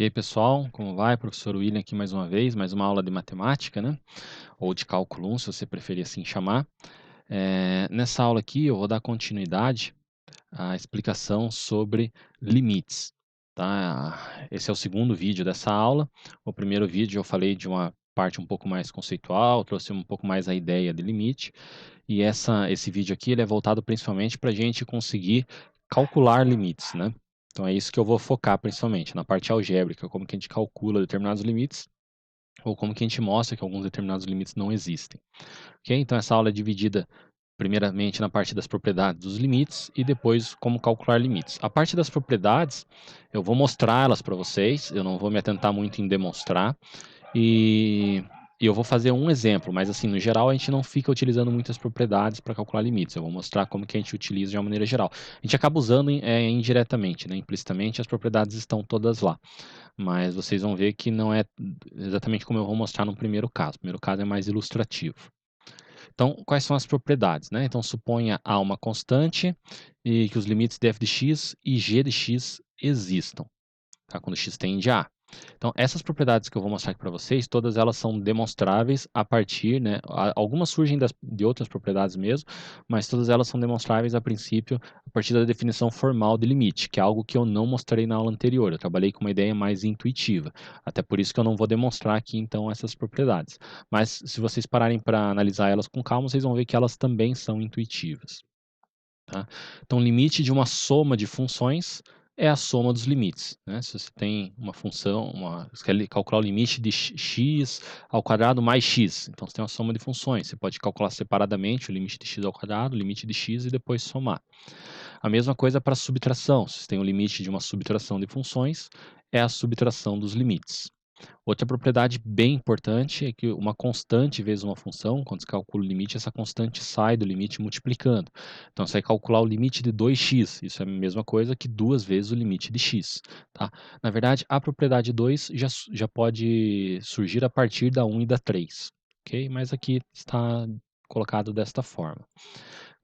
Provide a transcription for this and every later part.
E aí, pessoal, como vai? Professor William aqui mais uma vez, mais uma aula de matemática, né? Ou de cálculo 1, se você preferir assim chamar. Nessa aula aqui eu vou dar continuidade à explicação sobre limites, tá? Esse é o segundo vídeo dessa aula. O primeiro vídeo eu falei de uma parte um pouco mais conceitual, trouxe um pouco mais a ideia de limite. E esse vídeo aqui ele é voltado principalmente para a gente conseguir calcular limites, né? Então é isso que eu vou focar principalmente, na parte algébrica, como que a gente calcula determinados limites, ou como que a gente mostra que alguns determinados limites não existem. Ok? Então essa aula é dividida primeiramente na parte das propriedades dos limites e depois como calcular limites. A parte das propriedades, eu vou mostrar elas para vocês, eu não vou me atentar muito em demonstrar, e, e eu vou fazer um exemplo, mas assim, no geral a gente não fica utilizando muitas propriedades para calcular limites. Eu vou mostrar como que a gente utiliza de uma maneira geral. A gente acaba usando indiretamente, né? Implicitamente as propriedades estão todas lá. Mas vocês vão ver que não é exatamente como eu vou mostrar no primeiro caso. O primeiro caso é mais ilustrativo. Então, quais são as propriedades, né? Então, suponha A uma constante e que os limites de f de x e g de x existam, tá? Quando x tende a A. Então, essas propriedades que eu vou mostrar aqui para vocês, todas elas são demonstráveis a partir, né? Algumas surgem de outras propriedades mesmo, mas todas elas são demonstráveis a princípio a partir da definição formal de limite, que é algo que eu não mostrei na aula anterior. Eu trabalhei com uma ideia mais intuitiva, até por isso que eu não vou demonstrar aqui então essas propriedades. Mas se vocês pararem para analisar elas com calma, vocês vão ver que elas também são intuitivas. Tá? Então, o limite de uma soma de funções é a soma dos limites, né? Se você tem uma função, você quer calcular o limite de x ao quadrado mais x, então você tem uma soma de funções. Você pode calcular separadamente o limite de x ao quadrado, o limite de x e depois somar. A mesma coisa para subtração. Se você tem o limite de uma subtração de funções, é a subtração dos limites. Outra propriedade bem importante é que uma constante vezes uma função, quando você calcula o limite, essa constante sai do limite multiplicando. Então, você vai calcular o limite de 2x, isso é a mesma coisa que 2 vezes o limite de x. Tá? Na verdade, a propriedade 2 já pode surgir a partir da 1 e da 3, ok? Mas aqui está colocado desta forma.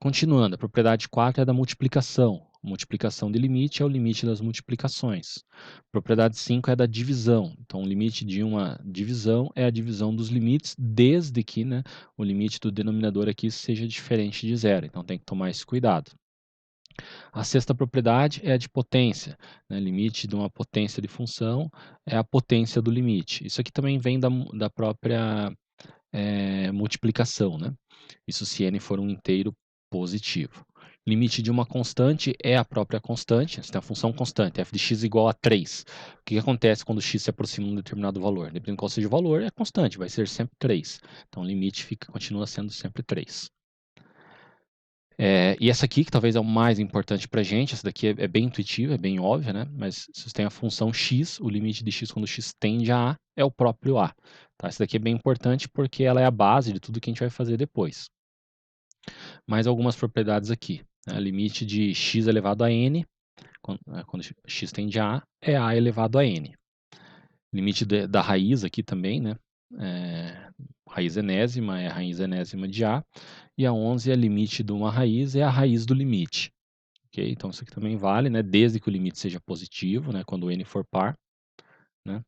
Continuando, a propriedade 4 é da multiplicação. Multiplicação de limite é o limite das multiplicações. Propriedade 5 é da divisão. Então, o limite de uma divisão é a divisão dos limites, desde que, né, o limite do denominador aqui seja diferente de zero. Então, tem que tomar esse cuidado. A sexta propriedade é a de potência, né? Limite de uma potência de função é a potência do limite. Isso aqui também vem da própria multiplicação, né? Isso se n for um inteiro positivo. Limite de uma constante é a própria constante. Você tem a função constante, f de x igual a 3. O que acontece quando x se aproxima de um determinado valor? Dependendo de qual seja o valor, é constante, vai ser sempre 3. Então, o limite continua sendo sempre 3. E essa aqui, que talvez é o mais importante para a gente, essa daqui é bem intuitiva, é bem óbvia, né? Mas se você tem a função x, o limite de x quando x tende a A é o próprio A. Tá? Essa daqui é bem importante porque ela é a base de tudo que a gente vai fazer depois. Mais algumas propriedades aqui. Né? Limite de x elevado a n, quando x tende a A, é A elevado a n. Limite da raiz aqui também, né? Raiz enésima é a raiz enésima de A. E a 11 é limite de uma raiz, é a raiz do limite. Okay? Então, isso aqui também vale, né? Desde que o limite seja positivo, né? Quando o n for par. Né?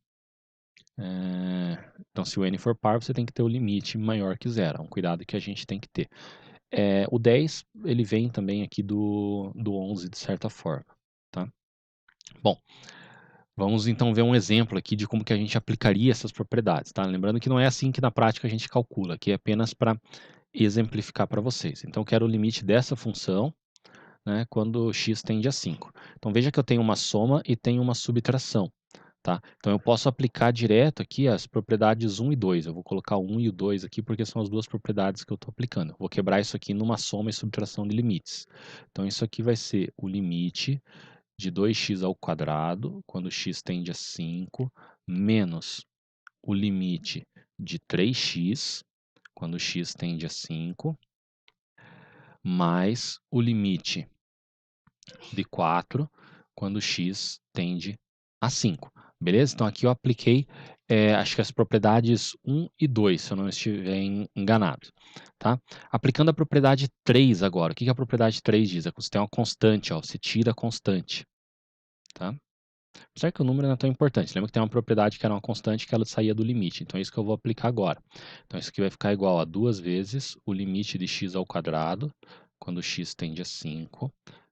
Então, se o n for par, você tem que ter o limite maior que zero. É um cuidado que a gente tem que ter. O 10, ele vem também aqui do 11, de certa forma. Tá? Bom, vamos então ver um exemplo aqui de como que a gente aplicaria essas propriedades. Tá? Lembrando que não é assim que na prática a gente calcula, aqui é apenas para exemplificar para vocês. Então, eu quero o limite dessa função, né, quando x tende a 5. Então, veja que eu tenho uma soma e tenho uma subtração. Tá? Então, eu posso aplicar direto aqui as propriedades 1 e 2. Eu vou colocar o 1 e o 2 aqui porque são as duas propriedades que eu estou aplicando. Eu vou quebrar isso aqui numa soma e subtração de limites. Então, isso aqui vai ser o limite de 2x ao quadrado, quando x tende a 5, menos o limite de 3x, quando x tende a 5, mais o limite de 4, quando x tende a 5. Beleza? Então, aqui eu apliquei, acho que as propriedades 1 e 2, se eu não estiver enganado. Tá? Aplicando a propriedade 3 agora. O que a propriedade 3 diz? É que você tem uma constante, ó, você tira a constante. Tá? Apesar que o número não é tão importante. Lembra que tem uma propriedade que era uma constante que ela saía do limite. Então é isso que eu vou aplicar agora. Então isso aqui vai ficar igual a 2 vezes o limite de x ao quadrado, quando x tende a 5,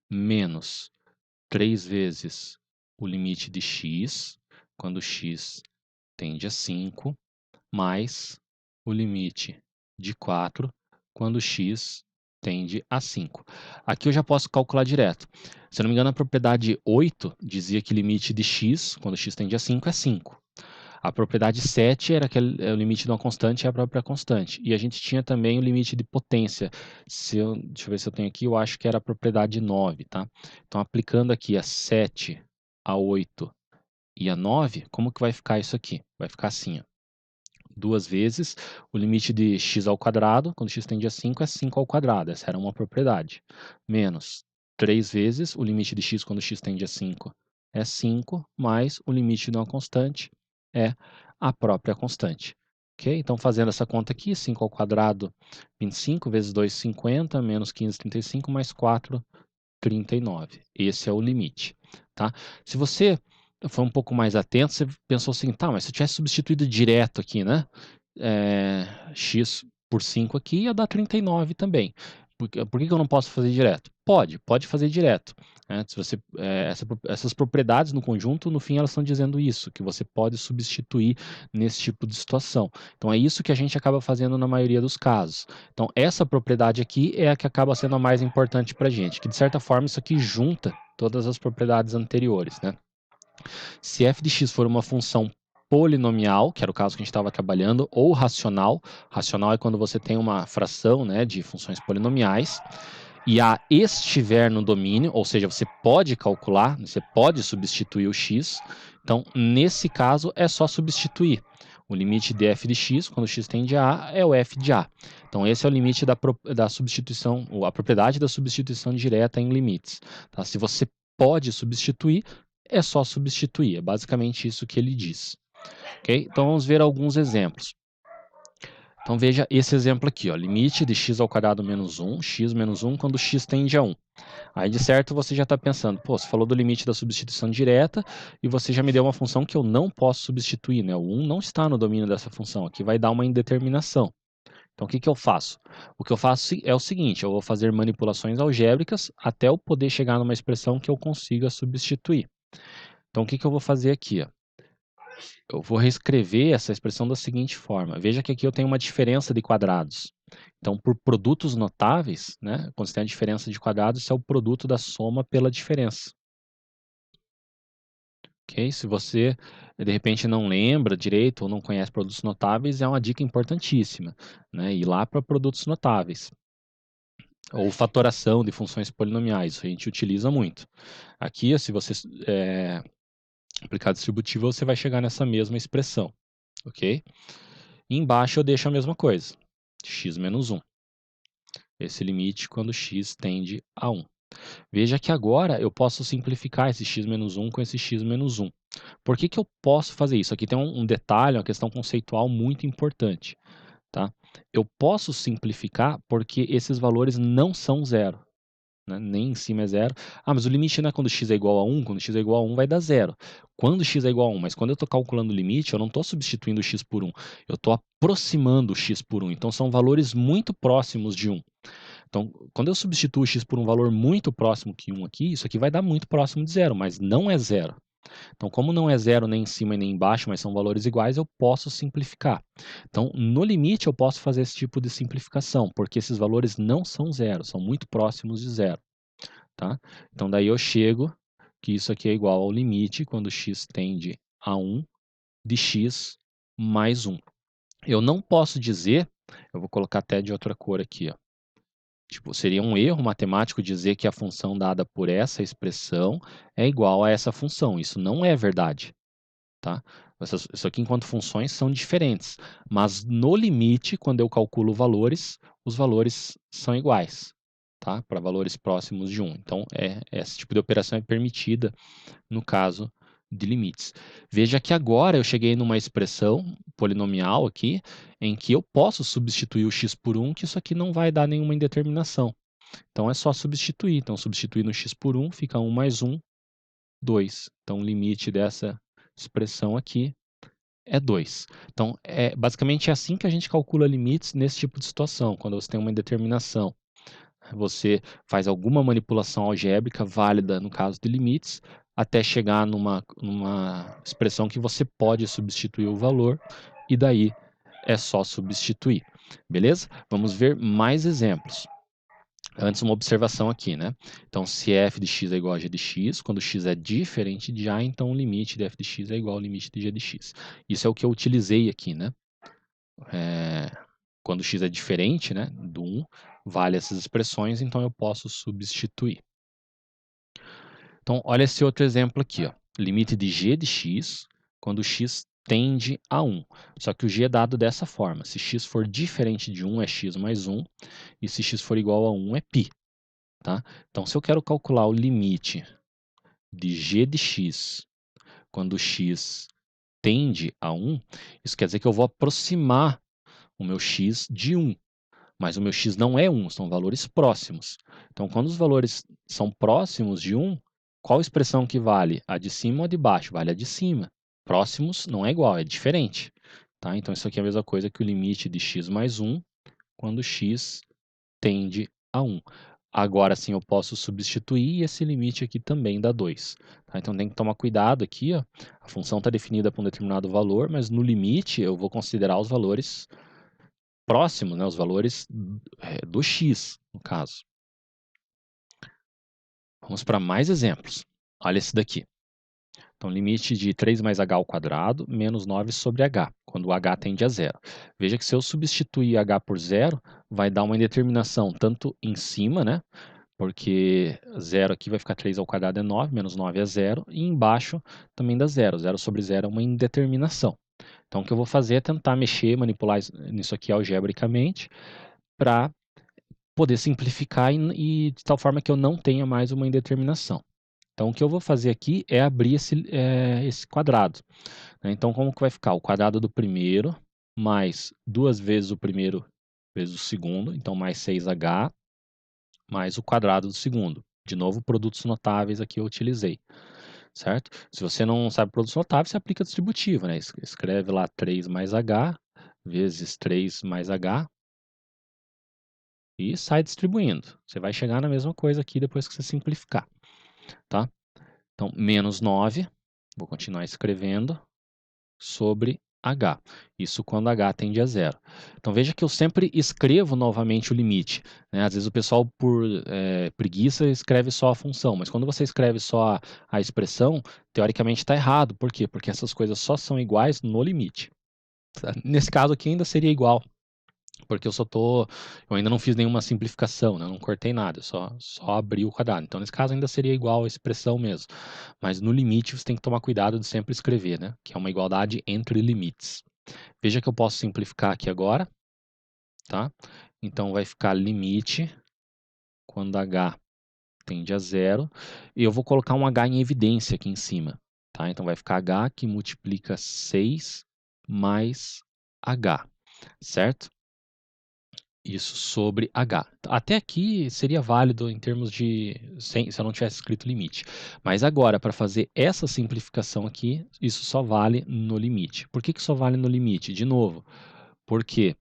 menos 3 vezes o limite de x, quando x tende a 5, mais o limite de 4, quando x tende a 5. Aqui eu já posso calcular direto. Se eu não me engano, a propriedade 8 dizia que o limite de x, quando x tende a 5, é 5. A propriedade 7 era que o limite de uma constante é a própria constante. E a gente tinha também o limite de potência. Deixa eu ver se eu tenho aqui, eu acho que era a propriedade 9, tá? Então, aplicando aqui a 7, a 8 e a 9, como que vai ficar isso aqui? Vai ficar assim, ó. 2 vezes o limite de x ao quadrado, quando x tende a 5, é 5 ao quadrado. Essa era uma propriedade. Menos 3 vezes o limite de x quando x tende a 5 é 5, mais o limite de uma constante é a própria constante. Ok? Então, fazendo essa conta aqui, 5 ao quadrado, 25, vezes 2, 50, menos 15, 35, mais 4, 39. Esse é o limite. Tá? Se você foi um pouco mais atento, você pensou assim, tá, mas se eu tivesse substituído direto aqui, né? X por 5 aqui ia dar 39 também. Por que eu não posso fazer direto? Pode fazer direto. Né? Se você, essas propriedades no conjunto, no fim, elas estão dizendo isso, que você pode substituir nesse tipo de situação. Então, é isso que a gente acaba fazendo na maioria dos casos. Então, essa propriedade aqui é a que acaba sendo a mais importante para a gente, que de certa forma isso aqui junta todas as propriedades anteriores, né? Se f de x for uma função polinomial, que era o caso que a gente estava trabalhando, ou racional. Racional é quando você tem uma fração, né, de funções polinomiais, e a estiver no domínio, ou seja, você pode calcular, você pode substituir o x. Então, nesse caso, é só substituir. O limite de f de x, quando x tende a A, é o f de A. Então, esse é o limite da substituição, ou a propriedade da substituição direta em limites. Tá? Se você pode substituir, é só substituir. É basicamente isso que ele diz. Okay? Então, vamos ver alguns exemplos. Então, veja esse exemplo aqui, ó, limite de x ao quadrado menos 1, x menos 1, quando x tende a 1. Aí, de certo, você já está pensando, pô, você falou do limite da substituição direta e você já me deu uma função que eu não posso substituir, né? O 1 não está no domínio dessa função, aqui vai dar uma indeterminação. Então, o que, que eu faço? O que eu faço é o seguinte, eu vou fazer manipulações algébricas até eu poder chegar numa expressão que eu consiga substituir. Então, o que, que eu vou fazer aqui? Ó? Eu vou reescrever essa expressão da seguinte forma. Veja que aqui eu tenho uma diferença de quadrados. Então, por produtos notáveis, né, quando você tem a diferença de quadrados, isso é o produto da soma pela diferença. Ok? Se você, de repente, não lembra direito ou não conhece produtos notáveis, é uma dica importantíssima, né? Ir lá para produtos notáveis. Ou fatoração de funções polinomiais, isso a gente utiliza muito. Aqui, se você aplicar distributiva, você vai chegar nessa mesma expressão, ok? E embaixo eu deixo a mesma coisa, x menos 1. Esse limite quando x tende a 1. Veja que agora eu posso simplificar esse x menos 1 com esse x menos 1. Por que, que eu posso fazer isso? Aqui tem um detalhe, uma questão conceitual muito importante. Tá? Eu posso simplificar porque esses valores não são zero. Né? Nem em cima é zero. Ah, mas o limite não é quando x é igual a 1, quando x é igual a 1 vai dar zero. Quando x é igual a 1, mas quando eu estou calculando o limite, eu não estou substituindo o x por 1, eu estou aproximando o x por 1. Então são valores muito próximos de 1. Então, quando eu substituo o x por um valor muito próximo que 1 aqui, isso aqui vai dar muito próximo de zero, mas não é zero. Então, como não é zero nem em cima e nem embaixo, mas são valores iguais, eu posso simplificar. Então, no limite, eu posso fazer esse tipo de simplificação, porque esses valores não são zero, são muito próximos de zero. Tá? Então, daí eu chego que isso aqui é igual ao limite, quando x tende a 1, de x mais 1. Eu não posso dizer, eu vou colocar até de outra cor aqui, ó. Tipo, seria um erro matemático dizer que a função dada por essa expressão é igual a essa função. Isso não é verdade. Tá? Isso aqui, enquanto funções, são diferentes. Mas no limite, quando eu calculo valores, os valores são iguais. Tá? Para valores próximos de 1. Então, esse tipo de operação é permitida no caso de limites. Veja que agora eu cheguei numa expressão polinomial aqui, em que eu posso substituir o x por 1, que isso aqui não vai dar nenhuma indeterminação. Então é só substituir. Então, substituir no x por 1 fica 1 mais 1, 2. Então, o limite dessa expressão aqui é 2. Então, basicamente é assim que a gente calcula limites nesse tipo de situação, quando você tem uma indeterminação. Você faz alguma manipulação algébrica válida no caso de limites, até chegar numa expressão que você pode substituir o valor, e daí é só substituir. Beleza? Vamos ver mais exemplos. Antes, uma observação aqui, né? Então, se f de x é igual a g de x, quando x é diferente de a, então o limite de f de x é igual ao limite de g de x. Isso é o que eu utilizei aqui, né? Quando x é diferente, né, do 1, vale essas expressões, então eu posso substituir. Então, olha esse outro exemplo aqui, ó. Limite de g de x quando x tende a 1. Só que o g é dado dessa forma. Se x for diferente de 1, é x mais 1. E se x for igual a 1, é π. Tá? Então, se eu quero calcular o limite de g de x quando x tende a 1, isso quer dizer que eu vou aproximar o meu x de 1. Mas o meu x não é 1, são valores próximos. Então, quando os valores são próximos de 1, qual expressão que vale? A de cima ou a de baixo? Vale a de cima. Próximos não é igual, é diferente. Tá? Então, isso aqui é a mesma coisa que o limite de x mais 1, quando x tende a 1. Agora sim eu posso substituir e esse limite aqui também dá 2. Tá? Então tem que tomar cuidado aqui. Ó. A função está definida por um determinado valor, mas no limite eu vou considerar os valores próximos, né, os valores do x, no caso. Vamos para mais exemplos. Olha esse daqui. Então, limite de 3 mais h ao quadrado menos 9 sobre h, quando o h tende a zero. Veja que se eu substituir h por zero, vai dar uma indeterminação tanto em cima, né? Porque zero aqui vai ficar 3 ao quadrado é 9, menos 9 é zero, e embaixo também dá zero. Zero sobre zero é uma indeterminação. Então, o que eu vou fazer é tentar mexer, manipular nisso aqui algebricamente, para poder simplificar e de tal forma que eu não tenha mais uma indeterminação. Então, o que eu vou fazer aqui é abrir esse quadrado. Né? Então, como que vai ficar? O quadrado do primeiro mais 2 vezes o primeiro vezes o segundo, então mais 6h, mais o quadrado do segundo. De novo, produtos notáveis aqui eu utilizei. Certo? Se você não sabe produtos notáveis, você aplica distributiva. Né? Escreve lá 3 mais h vezes 3 mais h, e sai distribuindo. Você vai chegar na mesma coisa aqui depois que você simplificar. Tá? Então, menos 9, vou continuar escrevendo, sobre h. Isso quando h tende a zero. Então, veja que eu sempre escrevo novamente o limite. Né? Às vezes o pessoal, por preguiça, escreve só a função. Mas quando você escreve só a expressão, teoricamente está errado. Por quê? Porque essas coisas só são iguais no limite. Nesse caso aqui ainda seria igual. Porque eu ainda não fiz nenhuma simplificação, né? Não cortei nada, só abri o quadrado. Então, nesse caso, ainda seria igual a expressão mesmo. Mas no limite, você tem que tomar cuidado de sempre escrever, né? Que é uma igualdade entre limites. Veja que eu posso simplificar aqui agora, tá? Então, vai ficar limite quando h tende a zero. E eu vou colocar um h em evidência aqui em cima, tá? Então, vai ficar h que multiplica 6 mais h, certo? Isso sobre h. Até aqui seria válido em termos de se eu não tivesse escrito limite. Mas agora, para fazer essa simplificação aqui, isso só vale no limite. Por que só vale no limite? De novo, porque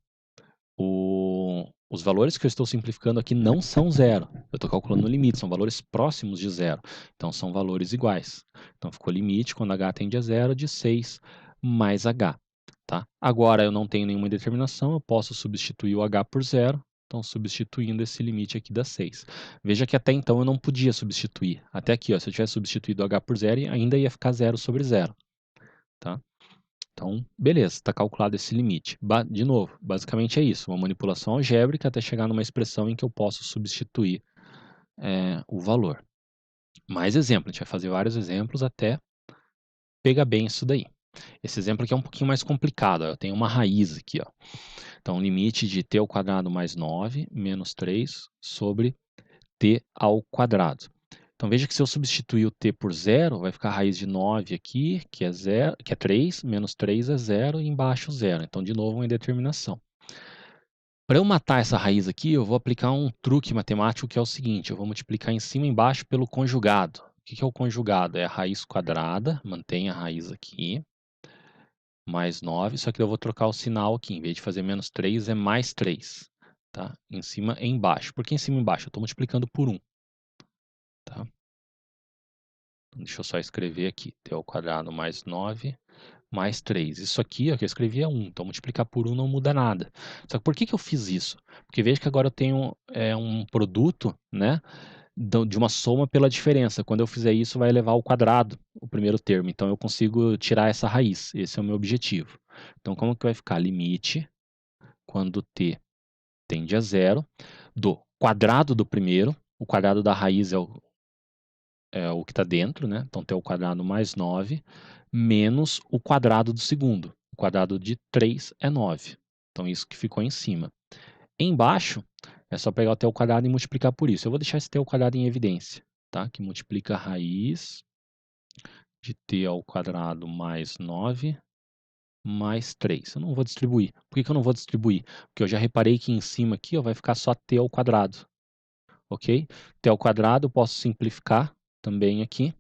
os valores que eu estou simplificando aqui não são zero. Eu estou calculando no limite, são valores próximos de zero. Então, são valores iguais. Então, ficou limite, quando h tende a zero, de 6 mais h. Tá? Agora eu não tenho nenhuma determinação, eu posso substituir o h por zero, então substituindo esse limite aqui dá 6. Veja que até então eu não podia substituir. Até aqui, ó, se eu tivesse substituído o h por zero, ainda ia ficar 0 sobre 0. Tá? Então, beleza, está calculado esse limite. De novo, basicamente é isso, uma manipulação algébrica até chegar numa expressão em que eu posso substituir o valor. Mais exemplo, a gente vai fazer vários exemplos até pegar bem isso daí. Esse exemplo aqui é um pouquinho mais complicado, ó. Eu tenho uma raiz aqui, ó. Então, limite de t ao quadrado mais 9 menos 3 sobre t ao quadrado. Então, veja que se eu substituir o t por zero, vai ficar a raiz de 9 aqui, que é 3, menos 3 é 0, e embaixo 0. Então, de novo, uma indeterminação. Para eu matar essa raiz aqui, eu vou aplicar um truque matemático que é o seguinte, eu vou multiplicar em cima e embaixo pelo conjugado. que é o conjugado? É a raiz quadrada, mantém a raiz aqui, mais 9, só que eu vou trocar o sinal aqui. Em vez de fazer menos 3, é mais 3. Tá? Em cima e embaixo. Por que em cima e embaixo? Eu estou multiplicando por 1. Tá? Deixa eu só escrever aqui. T ao quadrado mais 9 mais 3. Isso aqui, ó, que eu escrevi é 1. Então, multiplicar por 1 não muda nada. Só que por que eu fiz isso? Porque veja que agora eu tenho um produto, né, de uma soma pela diferença. Quando eu fizer isso, vai elevar ao quadrado o primeiro termo. Então, eu consigo tirar essa raiz. Esse é o meu objetivo. Então, como que vai ficar? Limite, quando t tende a zero, do quadrado do primeiro. O quadrado da raiz é o que está dentro, né? Então, t ao quadrado mais 9, menos o quadrado do segundo. O quadrado de 3 é 9. Então, isso que ficou em cima. Embaixo, é só pegar o t ao quadrado e multiplicar por isso. Eu vou deixar esse t ao quadrado em evidência, tá? Que multiplica a raiz de t ao quadrado mais 9 mais 3. Eu não vou distribuir. Por que eu não vou distribuir? Porque eu já reparei que em cima aqui ó, vai ficar só t ao quadrado. Ok? T ao quadrado eu posso simplificar também aqui,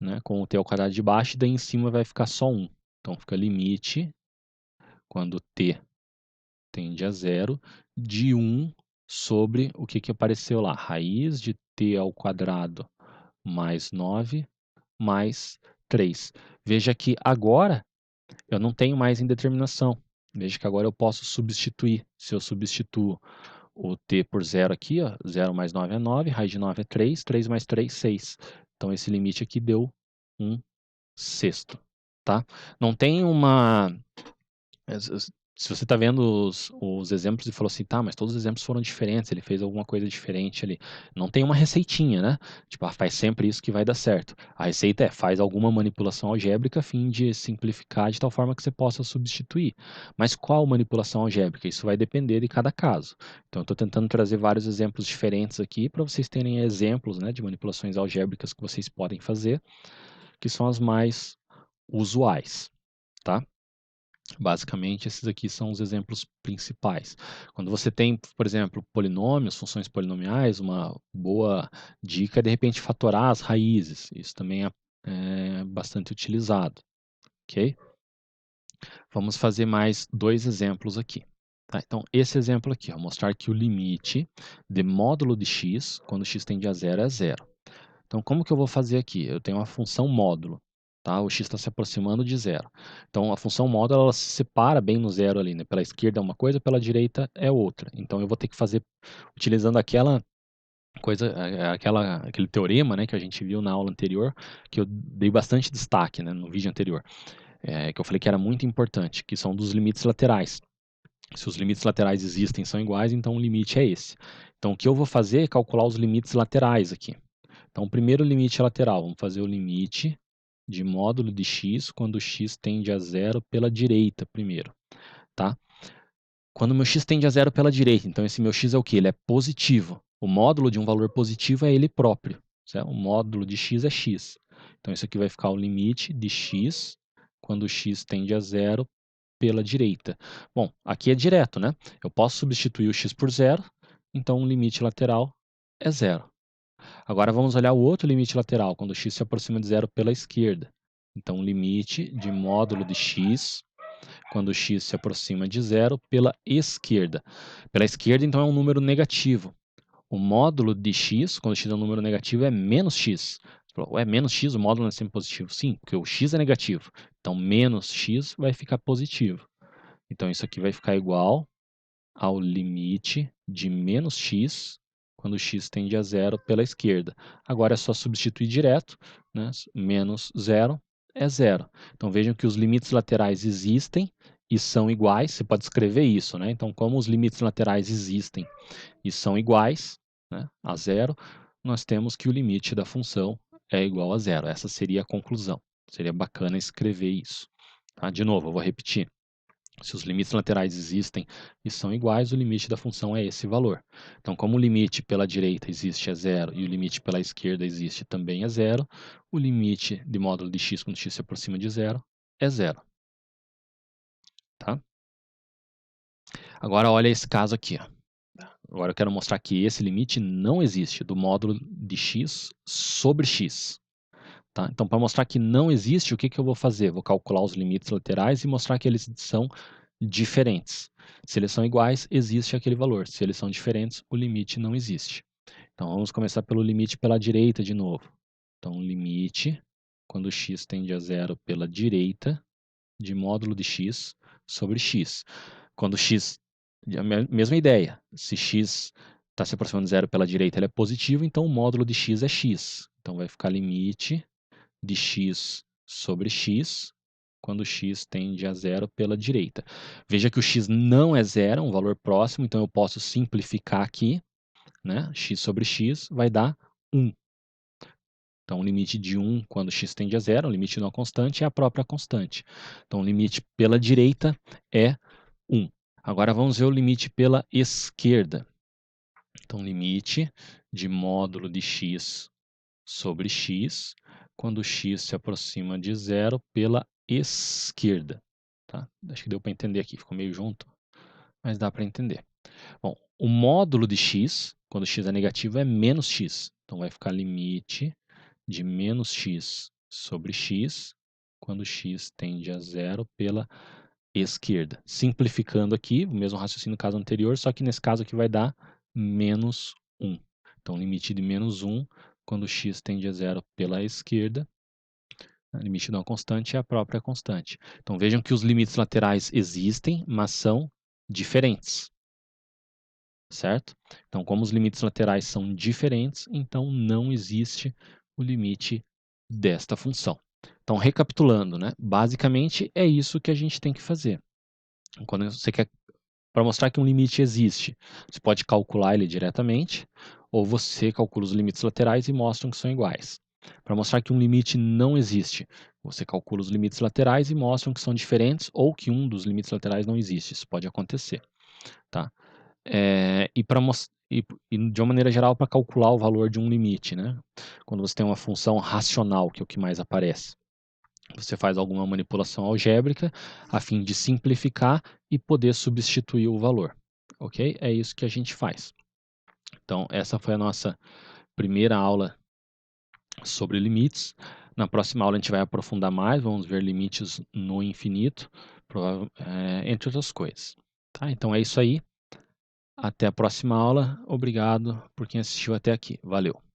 né, com o t ao quadrado de baixo, e daí em cima vai ficar só 1. Então fica limite, quando t tende a zero, de 1 sobre o que apareceu lá? Raiz de t ao quadrado mais 9 mais 3. Veja que agora eu não tenho mais indeterminação. Veja que agora eu posso substituir. Se eu substituo o t por zero aqui, ó, 0 mais 9 é 9, raiz de 9 é 3, 3 mais 3, 6. Então esse limite aqui deu 1 sexto. Tá? Não tem uma... Se você está vendo os exemplos e falou assim, tá, mas todos os exemplos foram diferentes, ele fez alguma coisa diferente ali. Não tem uma receitinha, né? Tipo, faz sempre isso que vai dar certo. A receita é, faz alguma manipulação algébrica a fim de simplificar de tal forma que você possa substituir. Mas qual manipulação algébrica? Isso vai depender de cada caso. Então, eu estou tentando trazer vários exemplos diferentes aqui para vocês terem exemplos, né, de manipulações algébricas que vocês podem fazer, que são as mais usuais, tá? Basicamente, esses aqui são os exemplos principais. Quando você tem, por exemplo, polinômios, funções polinomiais, uma boa dica é, de repente, fatorar as raízes. Isso também é bastante utilizado, ok? Vamos fazer mais dois exemplos aqui. Tá? Então, esse exemplo aqui, ó, mostrar que o limite de módulo de x, quando x tende a zero, é zero. Então, como que eu vou fazer aqui? Eu tenho uma função módulo, tá? O x está se aproximando de zero. Então, a função módulo, ela se separa bem no zero ali, né? Pela esquerda é uma coisa, pela direita é outra. Então, eu vou ter que fazer, utilizando aquela coisa, aquele teorema, né, que a gente viu na aula anterior, que eu dei bastante destaque, né, no vídeo anterior, que eu falei que era muito importante, que são dos limites laterais. Se os limites laterais existem e são iguais, então o limite é esse. Então, o que eu vou fazer é calcular os limites laterais aqui. Então, o primeiro limite lateral, vamos fazer o limite de módulo de x quando x tende a zero pela direita primeiro, tá? Quando meu x tende a zero pela direita, então esse meu x é o quê? Ele é positivo. O módulo de um valor positivo é ele próprio, certo? O módulo de x é x. Então, isso aqui vai ficar o limite de x quando x tende a zero pela direita. Bom, aqui é direto, né? Eu posso substituir o x por zero, então o limite lateral é zero. Agora vamos olhar o outro limite lateral, quando x se aproxima de zero pela esquerda. Então, o limite de módulo de x, quando x se aproxima de zero pela esquerda. Pela esquerda, então, é um número negativo. O módulo de x, quando x é um número negativo, é menos x. Ué, menos x, o módulo não é sempre positivo? Sim, porque o x é negativo. Então, menos x vai ficar positivo. Então, isso aqui vai ficar igual ao limite de menos x, quando x tende a zero pela esquerda. Agora é só substituir direto, né? Menos zero é zero. Então vejam que os limites laterais existem e são iguais. Você pode escrever isso, né? Então, como os limites laterais existem e são iguais, né, a zero, nós temos que o limite da função é igual a zero. Essa seria a conclusão. Seria bacana escrever isso. Tá? De novo, eu vou repetir. Se os limites laterais existem e são iguais, o limite da função é esse valor. Então, como o limite pela direita existe é zero e o limite pela esquerda existe também é zero, o limite de módulo de x quando x se aproxima de zero é zero. Tá? Agora, olha esse caso aqui. Ó. Agora eu quero mostrar que esse limite não existe, do módulo de x sobre x. Tá? Então, para mostrar que não existe, o que eu vou fazer? Vou calcular os limites laterais e mostrar que eles são diferentes. Se eles são iguais, existe aquele valor. Se eles são diferentes, o limite não existe. Então, vamos começar pelo limite pela direita de novo. Então, limite, quando x tende a zero pela direita, de módulo de x sobre x. Quando x, a mesma ideia, se x está se aproximando de zero pela direita, ele é positivo, então o módulo de x é x. Então vai ficar limite de x sobre x, quando x tende a zero pela direita. Veja que o x não é zero, é um valor próximo, então eu posso simplificar aqui, né? X sobre x vai dar 1. Então, o limite de 1 quando x tende a zero, o limite de uma constante é a própria constante. Então, o limite pela direita é 1. Agora, vamos ver o limite pela esquerda. Então, limite de módulo de x sobre x, quando x se aproxima de zero pela esquerda. Tá? Acho que deu para entender aqui, ficou meio junto, mas dá para entender. Bom, o módulo de x, quando x é negativo, é menos x. Então, vai ficar limite de menos x sobre x, quando x tende a zero pela esquerda. Simplificando aqui, o mesmo raciocínio no caso anterior, só que nesse caso aqui vai dar menos 1. Então, limite de menos 1, quando x tende a zero pela esquerda, o limite de uma constante é a própria constante. Então, vejam que os limites laterais existem, mas são diferentes. Certo? Então, como os limites laterais são diferentes, então não existe o limite desta função. Então, recapitulando, né? Basicamente é isso que a gente tem que fazer. Quando você quer, para mostrar que um limite existe, você pode calcular ele diretamente, ou você calcula os limites laterais e mostra que são iguais. Para mostrar que um limite não existe, você calcula os limites laterais e mostra que são diferentes, ou que um dos limites laterais não existe. Isso pode acontecer. Tá? E de uma maneira geral, para calcular o valor de um limite, né? Quando você tem uma função racional, que é o que mais aparece, você faz alguma manipulação algébrica a fim de simplificar e poder substituir o valor. Ok? É isso que a gente faz. Então, essa foi a nossa primeira aula sobre limites. Na próxima aula a gente vai aprofundar mais, vamos ver limites no infinito, entre outras coisas. Tá? Então é isso aí. Até a próxima aula. Obrigado por quem assistiu até aqui. Valeu!